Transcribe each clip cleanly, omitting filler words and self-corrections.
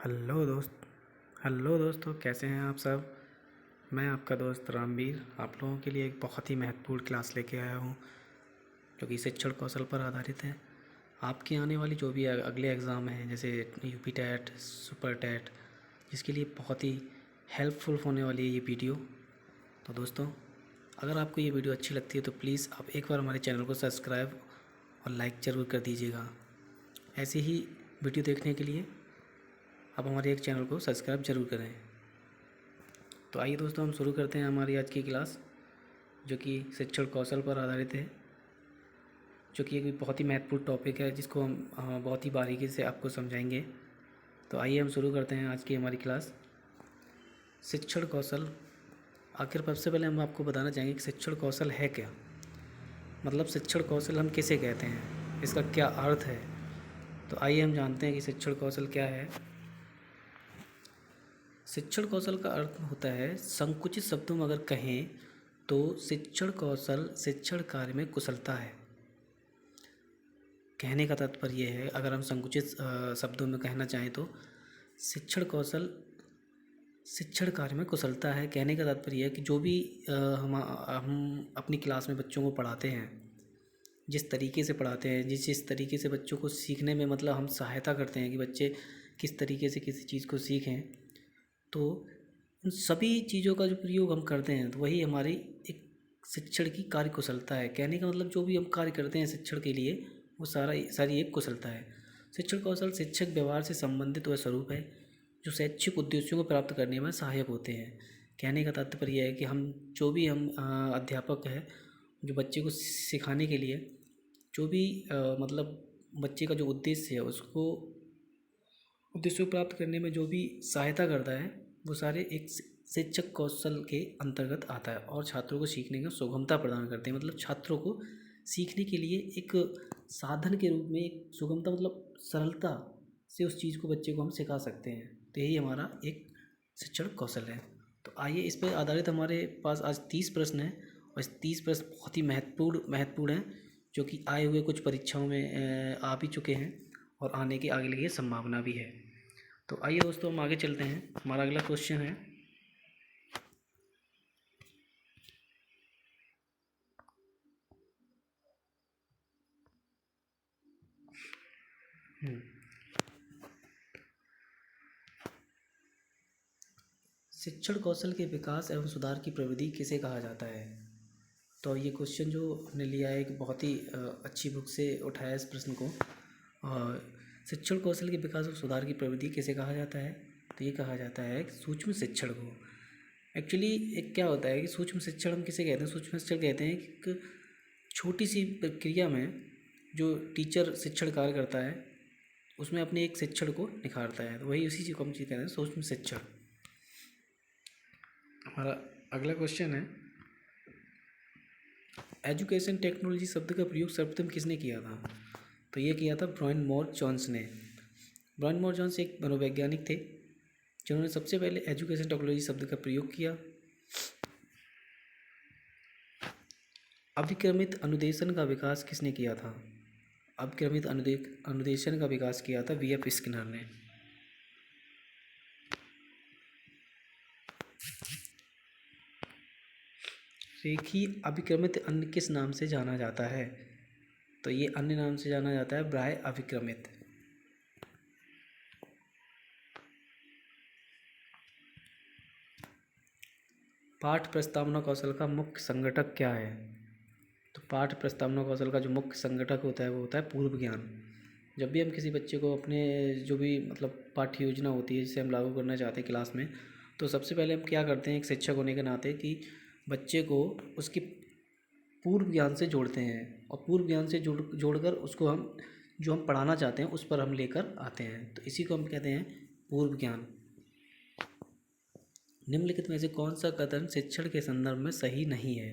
Hello दोस्तों, कैसे हैं आप सब। मैं आपका दोस्त रामवीर आप लोगों के लिए एक बहुत ही महत्वपूर्ण क्लास लेके आया हूँ जो कि शिक्षण कौशल पर आधारित है। आपके आने वाली जो भी अगले एग्ज़ाम हैं, जैसे यूपी टेट, सुपर टेट, जिसके लिए बहुत ही हेल्पफुल होने वाली है ये वीडियो। तो दोस्तों, अगर आपको ये वीडियो अच्छी लगती है तो प्लीज़ आप एक बार हमारे चैनल को सब्सक्राइब और लाइक ज़रूर कर दीजिएगा। ऐसे ही वीडियो देखने के लिए आप हमारे एक चैनल को सब्सक्राइब ज़रूर करें। तो आइए दोस्तों, हम शुरू करते हैं हमारी आज की क्लास, जो कि शिक्षण कौशल पर आधारित है, जो कि एक बहुत ही महत्वपूर्ण टॉपिक है जिसको हम बहुत ही बारीकी से आपको समझाएंगे। तो आइए हम शुरू करते हैं आज की हमारी क्लास। शिक्षण कौशल, आखिर सबसे पहले हम आपको बताना चाहेंगे कि शिक्षण कौशल है क्या। मतलब शिक्षण कौशल हम किसे कहते हैं, इसका क्या अर्थ है। तो आइए हम जानते हैं कि शिक्षण कौशल क्या है। शिक्षण कौशल का अर्थ होता है, संकुचित शब्दों में अगर कहें तो शिक्षण कौशल शिक्षण कार्य में कुशलता है। कहने का तात्पर्य है, अगर हम संकुचित शब्दों में कहना चाहें तो शिक्षण कौशल शिक्षण कार्य में कुशलता है। कहने का तात्पर्य है कि जो भी हम अपनी क्लास में बच्चों को पढ़ाते हैं, जिस तरीके से पढ़ाते हैं, जिस तरीके से बच्चों को सीखने में मतलब हम सहायता करते हैं कि बच्चे किस तरीके से किसी चीज़ को सीखें, तो उन सभी चीज़ों का जो प्रयोग हम करते हैं तो वही हमारी एक शिक्षण की कार्य कुशलता है। कहने का मतलब जो भी हम कार्य करते हैं शिक्षण के लिए, वो सारी एक कुशलता है। शिक्षण कौशल शिक्षक व्यवहार से संबंधित वह स्वरूप है जो शैक्षिक उद्देश्यों को प्राप्त करने में सहायक होते हैं। कहने का तात्पर्य है कि हम अध्यापक हैं, जो बच्चे को सिखाने के लिए जो भी मतलब बच्चे का जो उद्देश्य है, उसको उद्देश्य को प्राप्त करने में जो भी सहायता करता है, वो सारे एक शिक्षक कौशल के अंतर्गत आता है और छात्रों को सीखने की सुगमता प्रदान करते हैं। मतलब छात्रों को सीखने के लिए एक साधन के रूप में एक सुगमता, मतलब सरलता से उस चीज़ को बच्चे को हम सिखा सकते हैं। तो यही हमारा एक शिक्षण कौशल है। तो आइए, इस पर आधारित हमारे पास आज 30 प्रश्न हैं और इस 30 प्रश्न बहुत ही महत्वपूर्ण हैं, जो कि आए हुए कुछ परीक्षाओं में आ भी चुके हैं और आने की आगे की संभावना भी है। तो आइए दोस्तों, हम आगे चलते हैं। हमारा अगला क्वेश्चन है, शिक्षण कौशल के विकास एवं सुधार की प्रविधि किसे कहा जाता है। तो ये क्वेश्चन जो हमने लिया है, एक बहुत ही अच्छी बुक से उठाया इस प्रश्न को। और शिक्षण कौशल के विकास और सुधार की प्रविधि किसे कहा जाता है, तो ये कहा जाता है सूक्ष्म शिक्षण को। एक्चुअली एक क्या होता है कि सूक्ष्म शिक्षण हम किसे कहते हैं, सूक्ष्म शिक्षण कहते हैं कि एक छोटी सी प्रक्रिया में जो टीचर शिक्षण कार्य करता है, उसमें अपने एक शिक्षण को निखारता है। तो वही उसी चीज़ को हम कहते हैं सूक्ष्म शिक्षण। हमारा अगला क्वेश्चन है, एजुकेशन टेक्नोलॉजी शब्द का प्रयोग सर्वप्रथम किसने किया था। तो ये किया था ब्रायन मॉर जोन्स ने। ब्रायन मॉर जोन्स एक मनोवैज्ञानिक थे जिन्होंने सबसे पहले एजुकेशन टेक्नोलॉजी शब्द का प्रयोग किया। अभिक्रमित अनुदेशन का विकास किसने किया था। अभिक्रमित अनुदेशन का विकास किया था वी एफ स्किनर ने। रेखीय अभिक्रमित अन्य किस नाम से जाना जाता है। तो ये अन्य नाम से जाना जाता है ब्राय अभिक्रमित। पाठ प्रस्तावना कौशल का मुख्य संगठक क्या है। तो पाठ प्रस्तावना कौशल का जो मुख्य संगठक होता है वो होता है पूर्व ज्ञान। जब भी हम किसी बच्चे को अपने जो भी मतलब पाठ्य योजना होती है जिसे हम लागू करना चाहते हैं क्लास में, तो सबसे पहले हम क्या करते हैं एक शिक्षक होने के नाते कि बच्चे को उसकी पूर्व ज्ञान से जोड़ते हैं और पूर्व ज्ञान से जोड़कर उसको हम जो हम पढ़ाना चाहते हैं उस पर हम लेकर आते हैं। तो इसी को हम कहते हैं पूर्व ज्ञान। निम्नलिखित में से कौन सा कथन शिक्षण के संदर्भ में सही नहीं है।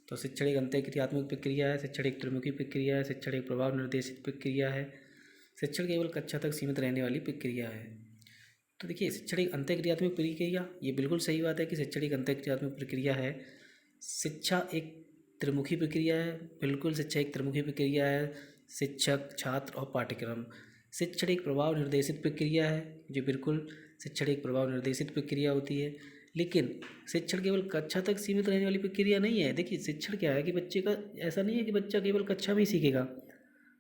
तो शिक्षण एक अंतःक्रियात्मक प्रक्रिया है, शिक्षण एक त्रिमुखी प्रक्रिया है, शिक्षण एक प्रभाव निर्देशित प्रक्रिया है, शिक्षण केवल कक्षा तक सीमित रहने वाली प्रक्रिया है। तो देखिए, शिक्षण एक अंतःक्रियात्मक प्रक्रिया, ये बिल्कुल सही बात है कि शिक्षण एक अंतःक्रियात्मक प्रक्रिया है। शिक्षा एक त्रिमुखी प्रक्रिया है, बिल्कुल शिक्षा एक त्रिमुखी प्रक्रिया है। शिक्षक, छात्र और पाठ्यक्रम। शिक्षण एक प्रभाव निर्देशित प्रक्रिया है। जी बिल्कुल, शिक्षण एक प्रभाव निर्देशित प्रक्रिया होती है, लेकिन शिक्षण केवल कक्षा तक सीमित रहने वाली प्रक्रिया नहीं है। देखिए शिक्षण क्या है कि बच्चे का ऐसा नहीं है कि बच्चा केवल कक्षा में ही सीखेगा।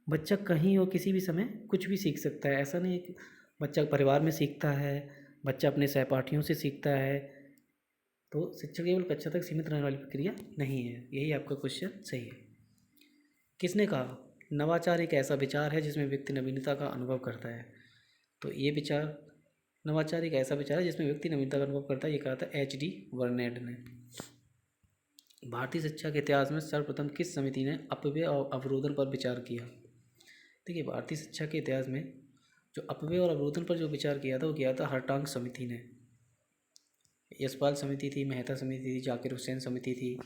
बच्चा कहीं और किसी भी समय कुछ भी सीख सकता है। ऐसा नहीं है कि बच्चा परिवार में सीखता है, बच्चा अपने सहपाठियों से सीखता है। तो शिक्षण केवल कक्षा तक सीमित रहने वाली प्रक्रिया नहीं है। यही आपका क्वेश्चन सही है। किसने कहा नवाचार एक ऐसा विचार है जिसमें व्यक्ति नवीनता का अनुभव करता है? तो ये विचार, नवाचार एक ऐसा विचार है जिसमें व्यक्ति नवीनता का अनुभव करता है, ये कहा था H.D. वर्नेड ने। भारतीय शिक्षा के इतिहास में सर्वप्रथम किस समिति ने अपव्यय और अवरोधन पर विचार किया? देखिए भारतीय शिक्षा के इतिहास में जो अपव्यय और अवरोधन पर जो विचार किया था वो किया था हर्टांग समिति ने। यशपाल समिति थी, मेहता समिति थी, जाकिर हुसैन समिति थी।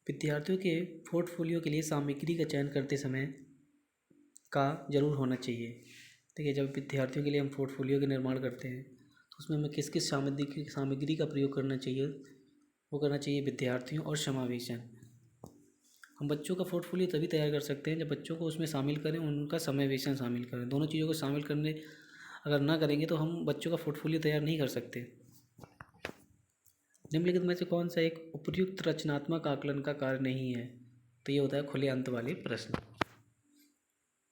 विद्यार्थियों के पोर्टफोलियो के लिए सामग्री का चयन करते समय का जरूर होना चाहिए। देखिए जब विद्यार्थियों के लिए हम पोर्टफोलियो के निर्माण करते हैं तो उसमें हमें किस किस सामग्री का प्रयोग करना चाहिए? वो करना चाहिए विद्यार्थियों और समावेशन। हम बच्चों का पोर्टफोलियो तभी तैयार कर सकते हैं जब बच्चों को उसमें शामिल करें, उनका समावेशन शामिल करें। दोनों चीज़ों को शामिल करने अगर ना करेंगे तो हम बच्चों का पोर्टफोलियो तैयार नहीं कर सकते। निम्नलिखित में से कौन सा एक उपयुक्त रचनात्मक आकलन का कार्य नहीं है? तो ये होता है खुले अंत वाले प्रश्न।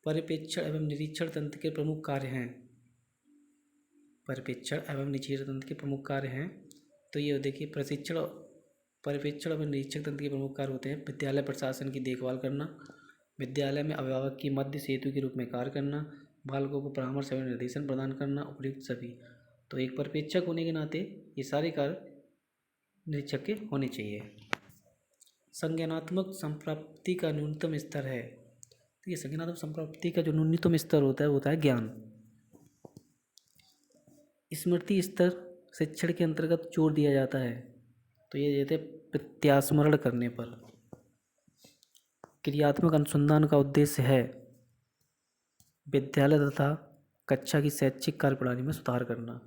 परिप्रेक्षण एवं निरीक्षण तंत्र के प्रमुख कार्य हैं। परिप्रेक्षण एवं निरीक्षण तंत्र के प्रमुख कार्य हैं, तो ये देखिए परिप्रेक्षण एवं निरीक्षण तंत्र के प्रमुख कार्य होते हैं विद्यालय प्रशासन की देखभाल करना, विद्यालय में अभिभावक की मध्य सेतु के रूप में कार्य करना, बालकों को परामर्श एवं निर्देशन प्रदान करना, उपयुक्त सभी। तो एक परिप्रेक्षक होने के नाते ये सारे कार्य निरीक्षक के होने चाहिए। संज्ञानात्मक संप्राप्ति का न्यूनतम स्तर है। तो ये संज्ञानात्मक संप्राप्ति का जो न्यूनतम स्तर होता है वो होता है ज्ञान। स्मृति स्तर शिक्षण के अंतर्गत जोर दिया जाता है, तो ये देते प्रत्यास्मरण करने पर। क्रियात्मक अनुसंधान का उद्देश्य है विद्यालय तथा कक्षा की शैक्षिक कार्यप्रणाली में सुधार करना।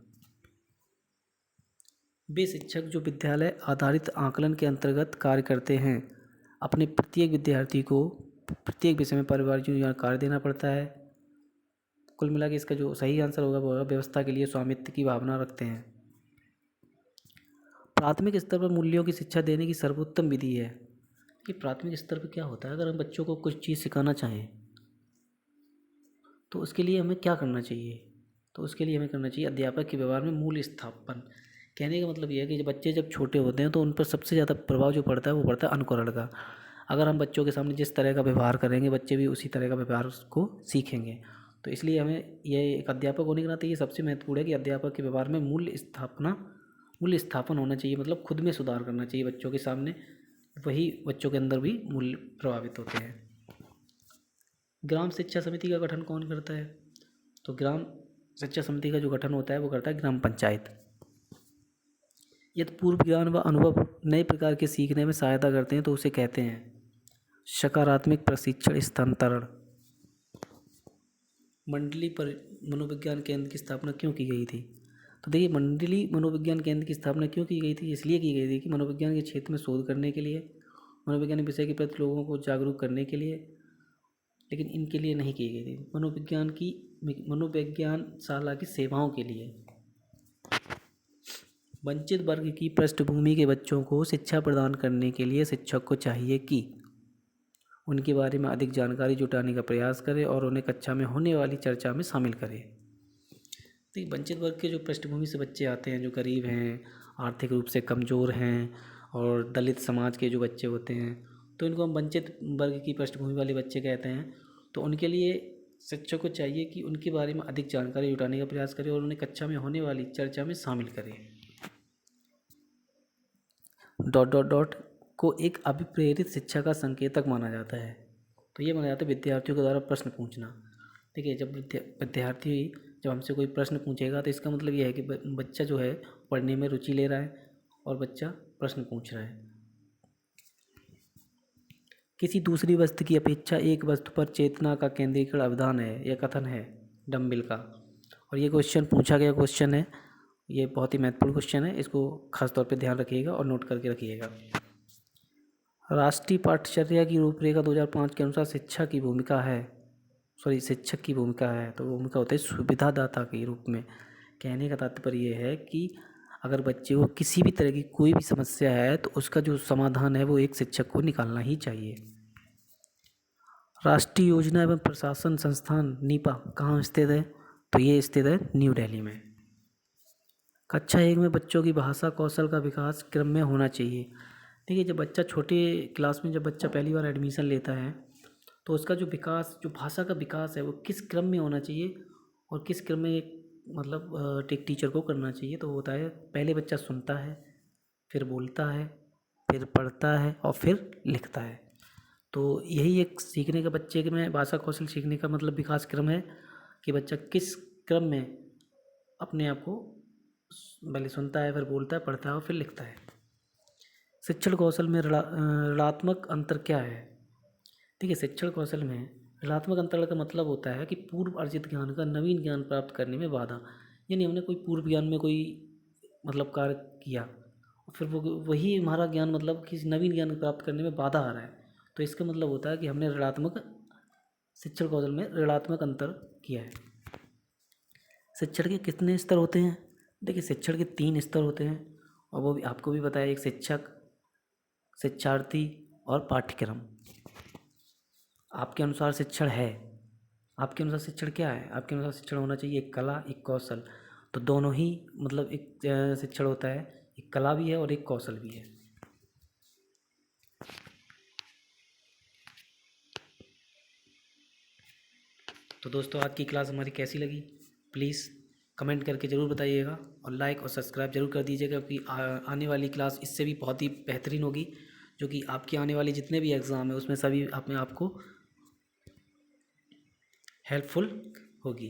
वे शिक्षक जो विद्यालय आधारित आकलन के अंतर्गत कार्य करते हैं, अपने प्रत्येक विद्यार्थी को प्रत्येक विषय में परिवार कार्य देना पड़ता है। कुल मिला के इसका जो सही आंसर होगा वो होगा व्यवस्था के लिए स्वामित्व की भावना रखते हैं। प्राथमिक स्तर पर मूल्यों की शिक्षा देने की सर्वोत्तम विधि है कि प्राथमिक स्तर पर क्या होता है, अगर हम बच्चों को कुछ चीज़ सिखाना चाहें तो उसके लिए हमें क्या करना चाहिए? तो उसके लिए हमें करना चाहिए अध्यापक के व्यवहार में मूल्य स्थापन। कहने का मतलब यह है कि बच्चे जब छोटे होते हैं तो उन पर सबसे ज़्यादा प्रभाव जो पड़ता है वो पड़ता है अनुकरण का। अगर हम बच्चों के सामने जिस तरह का व्यवहार करेंगे बच्चे भी उसी तरह का व्यवहार को सीखेंगे। तो इसलिए हमें ये एक अध्यापक होने के नाते ये सबसे महत्वपूर्ण है कि अध्यापक के व्यवहार में मूल्य स्थापन होना चाहिए, मतलब खुद में सुधार करना चाहिए बच्चों के सामने, वही बच्चों के अंदर भी मूल्य प्रभावित होते हैं। ग्राम शिक्षा समिति का गठन कौन करता है? तो ग्राम शिक्षा समिति का जो गठन होता है वो करता है ग्राम पंचायत। यदि पूर्व ज्ञान व अनुभव नए प्रकार के सीखने में सहायता करते हैं तो उसे कहते हैं सकारात्मक प्रशिक्षण स्थानांतरण। मंडली पर मनोविज्ञान केंद्र की स्थापना क्यों की गई थी? तो देखिए मंडली मनोविज्ञान केंद्र की स्थापना क्यों की गई थी? इसलिए की गई थी कि मनोविज्ञान के क्षेत्र में शोध करने के लिए, मनोविज्ञान विषय के प्रति लोगों को जागरूक करने के लिए, लेकिन इनके लिए नहीं की गई थी। मनोविज्ञानशाला की सेवाओं के लिए। वंचित वर्ग की पृष्ठभूमि के बच्चों को शिक्षा प्रदान करने के लिए शिक्षक को चाहिए कि उनके बारे में अधिक जानकारी जुटाने का प्रयास करें और उन्हें कक्षा में होने वाली चर्चा में शामिल करें। तो वंचित वर्ग के जो पृष्ठभूमि से बच्चे आते हैं, जो गरीब हैं, आर्थिक रूप से कमज़ोर हैं और दलित समाज के जो बच्चे होते हैं, तो इनको हम वंचित वर्ग की पृष्ठभूमि वाले बच्चे कहते हैं। तो उनके लिए शिक्षक को चाहिए कि उनके बारे में अधिक जानकारी जुटाने का प्रयास करें और उन्हें कक्षा में होने वाली चर्चा में शामिल करें। को एक अभिप्रेरित शिक्षा का संकेतक माना जाता है। तो ये माना जाता है विद्यार्थियों के द्वारा प्रश्न पूछना। देखिए जब विद्यार्थी जब हमसे कोई प्रश्न पूछेगा तो इसका मतलब ये है कि बच्चा जो है पढ़ने में रुचि ले रहा है और बच्चा प्रश्न पूछ रहा है। किसी दूसरी वस्तु की अपेक्षा एक वस्तु पर चेतना का केंद्रीकरण अवधान है, यह कथन है डम्बिल का। और ये क्वेश्चन पूछा गया क्वेश्चन है, ये बहुत ही महत्वपूर्ण क्वेश्चन है, इसको खास तौर पे ध्यान रखिएगा और नोट करके रखिएगा। राष्ट्रीय पाठ्यचर्या की रूपरेखा 2005 के अनुसार शिक्षक की भूमिका है, तो भूमिका होती है सुविधादाता के रूप में। कहने का तात्पर्य ये है कि अगर बच्चे को किसी भी तरह की कोई भी समस्या है तो उसका जो समाधान है वो एक शिक्षक को निकालना ही चाहिए। राष्ट्रीय योजना एवं प्रशासन संस्थान नीपा कहाँ स्थित है? तो ये स्थित है न्यू दिल्ली में। कक्षा 1 में बच्चों की भाषा कौशल का विकास क्रम में होना चाहिए। देखिए, जब बच्चा छोटे क्लास में जब बच्चा पहली बार एडमिशन लेता है तो उसका जो विकास, जो भाषा का विकास है वो किस क्रम में होना चाहिए और किस क्रम में मतलब एक टीचर को करना चाहिए। तो होता है, पहले बच्चा सुनता है, फिर बोलता है, फिर पढ़ता है और फिर लिखता है। तो यही एक सीखने का, बच्चे के में भाषा कौशल सीखने का मतलब विकास क्रम है कि बच्चा किस क्रम में अपने आप को पहले सुनता है, फिर बोलता है, पढ़ता है और फिर लिखता है। शिक्षण कौशल में ऋणात्मक अंतर क्या है? देखिए, शिक्षण कौशल में ऋणात्मक अंतर का मतलब होता है कि पूर्व अर्जित ज्ञान का नवीन ज्ञान प्राप्त करने में बाधा। यानी हमने कोई पूर्व ज्ञान में कोई मतलब कार्य किया और फिर वो वही हमारा ज्ञान मतलब किसी नवीन ज्ञान प्राप्त करने में बाधा आ रहा है, तो इसका मतलब होता है कि हमने शिक्षण कौशल में ऋणात्मक अंतर किया है। शिक्षण के कितने स्तर होते हैं? देखिए, शिक्षण के 3 स्तर होते हैं और वो भी आपको भी पता है, एक शिक्षक, शिक्षार्थी और पाठ्यक्रम। आपके अनुसार शिक्षण है, आपके अनुसार शिक्षण क्या है? आपके अनुसार शिक्षण होना चाहिए एक कला, एक कौशल। तो दोनों ही मतलब एक शिक्षण होता है, एक कला भी है और एक कौशल भी है। तो दोस्तों, आज की क्लास हमारी कैसी लगी? प्लीज़ कमेंट करके ज़रूर बताइएगा और लाइक और सब्सक्राइब जरूर कर दीजिएगा, क्योंकि आने वाली क्लास इससे भी बहुत ही बेहतरीन होगी, जो कि आपके आने वाले जितने भी एग्ज़ाम है उसमें सभी अपने आपको हेल्पफुल होगी।